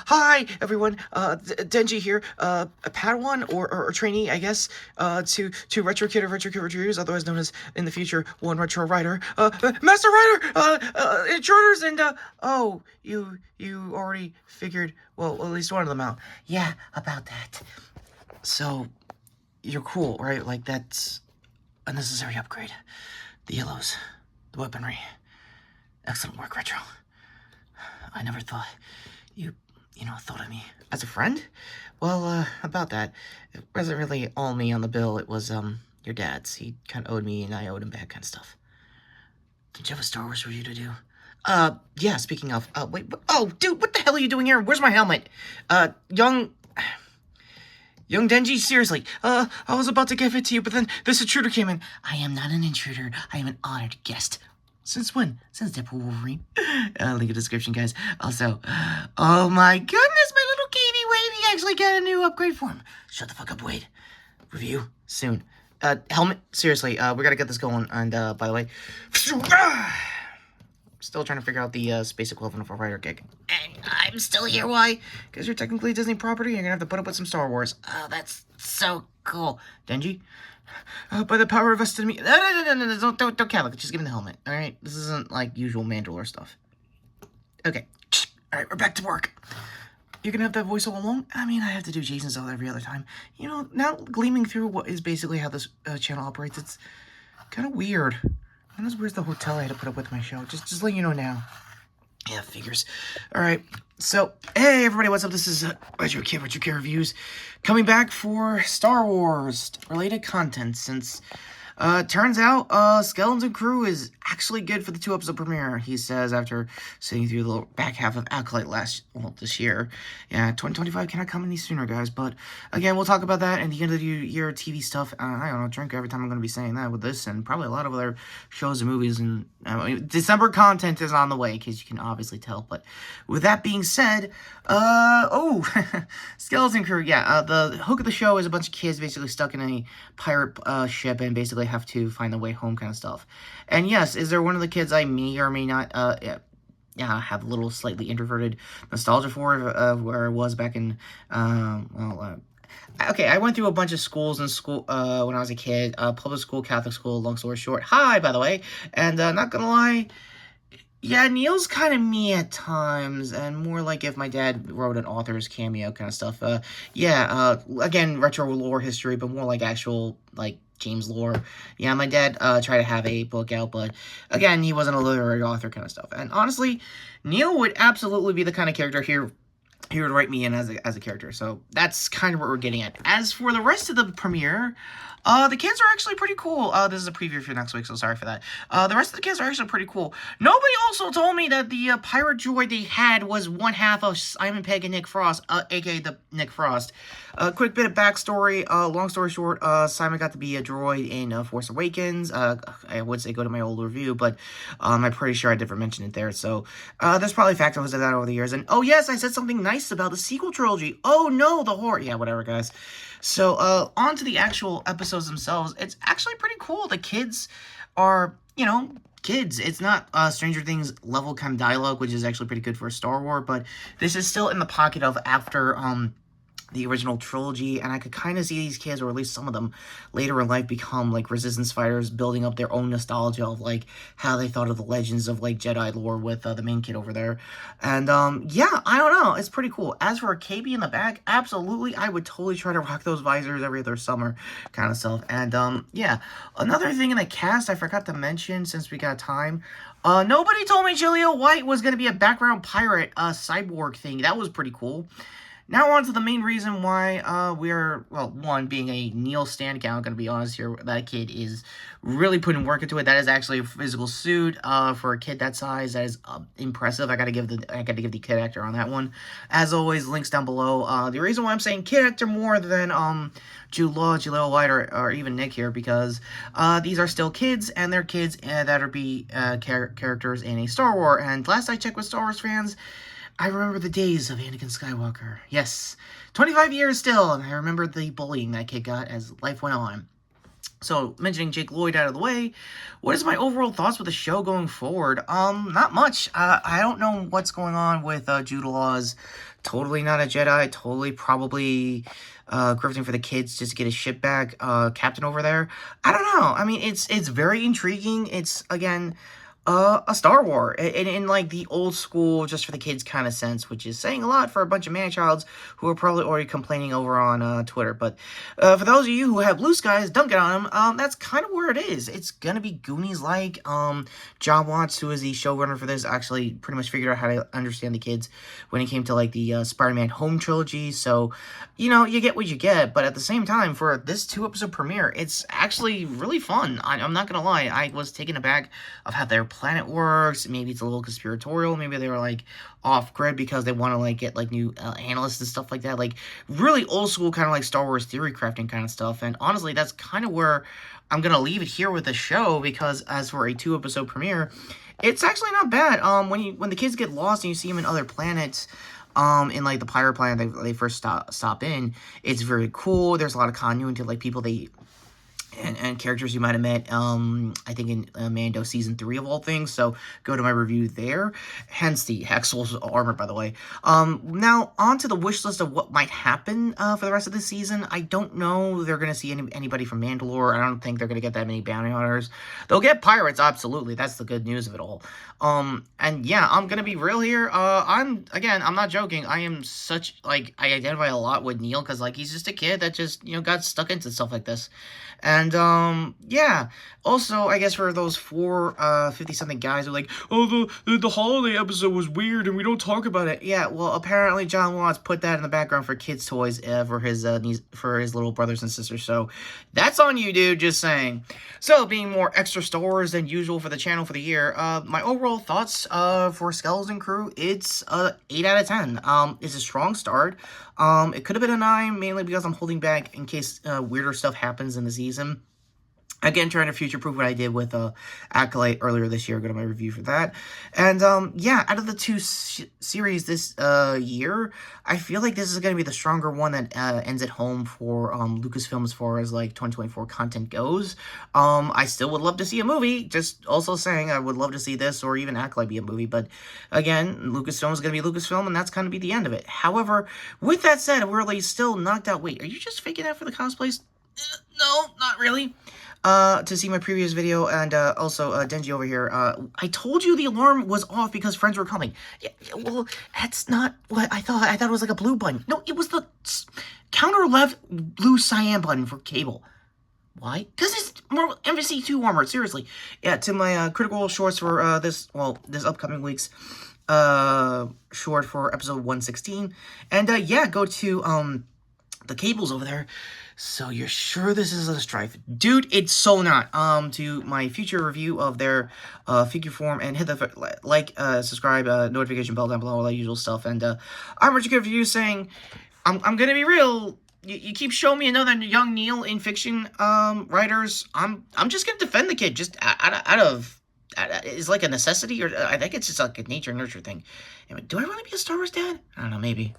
Hi, everyone. Denji here. A Padawan or trainee, I guess, to Retrokid or Retrokid Reviews, otherwise known as, in the future, One Retro Writer. Master Writer! Intruders and, oh, you already figured, well, at least one of them out. Yeah, about that. So, you're cool, right? Like, that's a necessary upgrade. The yellows, the weaponry. Excellent work, Retro. I never thought thought of me as a friend. Well, about that, it wasn't really all me on the bill. It was, your dad's. He kind of owed me, and I owed him back kind of stuff. Did you have a Star Wars review to do? Yeah, speaking of, wait, oh, dude, what the hell are you doing here? Where's my helmet? Young Denji, seriously, I was about to give it to you, but then this intruder came in. I am not an intruder. I am an honored guest. Since when? Since Deadpool Wolverine. Link in the description, guys. Also, oh my goodness, my little Katie Wade, he actually got a new upgrade for him. Shut the fuck up, Wade. Review soon. Helmet, seriously, we gotta get this going. And, by the way, still trying to figure out the, space equivalent of a writer gig. And I'm still here, why? Because you're technically Disney property, you're gonna have to put up with some Star Wars. Oh, that's so cool. Denji? By the power vested in me. No, don't count. Just give me the helmet. All right, this isn't like usual Mandalore stuff. Okay, all right, we're back to work. You're gonna have that voice all along. I mean, I have to do Jason's all every other time. You know, now gleaming through what is basically how this channel operates, it's kind of weird. Not as weird as the hotel I had to put up with my show. Just letting you know now. Yeah, figures. All right. So, hey, everybody, what's up? This is Retrokid Reviews, coming back for Star Wars-related content, since, turns out, Skeleton Crew is actually good for the 2-episode premiere, he says, after sitting through the back half of Acolyte this year. Yeah, 2025 cannot come any sooner, guys, but, again, we'll talk about that and the end of the year TV stuff. I don't know, drink every time I'm going to be saying that with this, and probably a lot of other shows and movies, and December content is on the way, because you can obviously tell. But with that being said, Skeleton Crew, yeah, the hook of the show is a bunch of kids basically stuck in a pirate ship and basically have to find their way home kind of stuff. And yes, is there one of the kids I may or may not have a little slightly introverted nostalgia for where I was back in, okay, I went through a bunch of schools in school when I was a kid. Public school, Catholic school, long story short. Hi, by the way. And not gonna lie, yeah, Neil's kind of me at times, and more like if my dad wrote an author's cameo kind of stuff. Again, retro lore history, but more like actual, like, James lore. Yeah, my dad tried to have a book out, but again, he wasn't a literary author kind of stuff. And honestly, Neil would absolutely be the kind of character here he would write me in as a character. So that's kind of what we're getting at. As for the rest of the premiere, the kids are actually pretty cool. This is a preview for next week, so sorry for that. The rest of the kids are actually pretty cool. Nobody also told me that the pirate droid they had was one half of Simon Pegg and Nick Frost, aka the Nick Frost. Quick bit of backstory. Long story short, Simon got to be a droid in Force Awakens. I would say go to my old review, but I'm pretty sure I never mentioned it there. So there's probably factors of that over the years. And oh yes, I said something nice about the sequel trilogy. Oh no, the horror. Yeah, whatever, guys. So, on to the actual episodes themselves. It's actually pretty cool. The kids are, kids. It's not Stranger Things level kind of dialogue, which is actually pretty good for a Star Wars, but this is still in the pocket of after, the original trilogy, and I could kind of see these kids, or at least some of them, later in life become, like, Resistance fighters, building up their own nostalgia of, like, how they thought of the legends of, like, Jedi lore with the main kid over there. And, yeah, I don't know. It's pretty cool. As for a KB in the back, absolutely, I would totally try to rock those visors every other summer kind of stuff. And, yeah, another thing in the cast I forgot to mention since we got time, nobody told me Jaleel White was going to be a background pirate, cyborg thing. That was pretty cool. Now on to the main reason why we're, well, one, being a Neil stan account, gonna be honest here, that kid is really putting work into it. That is actually a physical suit for a kid that size. That is impressive. I gotta give the kid actor on that one. As always, links down below. The reason why I'm saying kid actor more than Jude Law, Jaleel White, or even Nick here, because these are still kids, and they're kids that are characters in a Star Wars. And last I checked with Star Wars fans, I remember the days of Anakin Skywalker. Yes, 25 years still, and I remember the bullying that kid got as life went on. So, mentioning Jake Lloyd out of the way, what is my overall thoughts with the show going forward? Not much. I don't know what's going on with Jude Law's totally not a Jedi, totally probably grifting for the kids just to get his shit back, captain over there. I don't know. I mean, it's very intriguing. It's, again, a Star Wars in like the old school, just for the kids kind of sense, which is saying a lot for a bunch of man-childs who are probably already complaining over on Twitter. But for those of you who have blue skies, don't get on them. That's kind of where it is. It's gonna be Goonies-like. John Watts, who is the showrunner for this, actually pretty much figured out how to understand the kids when it came to like the Spider-Man Home trilogy. So, you know, you get what you get. But at the same time, for this 2-episode premiere, it's actually really fun. I'm not gonna lie. I was taken aback of how their planet works. Maybe it's a little conspiratorial. Maybe they were like off grid because they want to like get like new analysts and stuff like that. Like really old school kind of like Star Wars theory crafting kind of stuff. And honestly, that's kind of where I'm gonna leave it here with the show, because as for a 2-episode premiere, it's actually not bad. When the kids get lost and you see them in other planets, in like the pirate planet they first stop in, it's very cool. There's a lot of continuity to like people and characters you might have met, I think in Mando Season 3 of all things, so go to my review there, hence the Hexel's armor, by the way. Now, on to the wish list of what might happen for the rest of the season. I don't know they're going to see anybody from Mandalore. I don't think they're going to get that many bounty hunters. They'll get pirates, absolutely. That's the good news of it all. And yeah, I'm going to be real here. I'm not joking. I am such, like, I identify a lot with Neil, because, like, he's just a kid that just, you know, got stuck into stuff like this. And, yeah. Also, I guess for those 50-something guys who are like, oh, the holiday episode was weird and we don't talk about it. Yeah, well, apparently John Watts put that in the background for kids' toys for his little brothers and sisters. So, that's on you, dude, just saying. So, being more extra Star Wars than usual for the channel for the year, my overall thoughts, for Skeleton Crew, it's a 8 out of 10. It's a strong start. It could have been a 9, mainly because I'm holding back in case weirder stuff happens in the season. Again, trying to future-proof what I did with Acolyte earlier this year. Go to my review for that. And, yeah, out of the 2 series this year, I feel like this is going to be the stronger one that ends at home for Lucasfilm as far as, like, 2024 content goes. I still would love to see a movie. Just also saying I would love to see this or even Acolyte be a movie. But, again, Lucasfilm is going to be Lucasfilm, and that's going to be the end of it. However, with that said, we're like still knocked out. Wait, are you just faking that for the cosplays? No, not really. To see my previous video, and also Denji over here, I told you the alarm was off because friends were coming. Yeah, well, that's not what I thought. I thought it was like a blue button. No, it was the counter left blue cyan button for cable. Why? Because it's more MVC 2 armor, seriously. Yeah, to my critical shorts for this upcoming week's short for episode 116. And yeah, go to the cables over there. So you're sure this is a strife? Dude, it's so not. To my future review of their figure form, and hit the like, subscribe, notification bell down below, all that usual stuff. And I'm Retrokid review saying, I'm gonna be real. You keep showing me another young Neil in fiction writers. I'm just gonna defend the kid just out of it's like a necessity, or I think it's just like a nature nurture thing. Do I want to be a Star Wars dad? I don't know, maybe.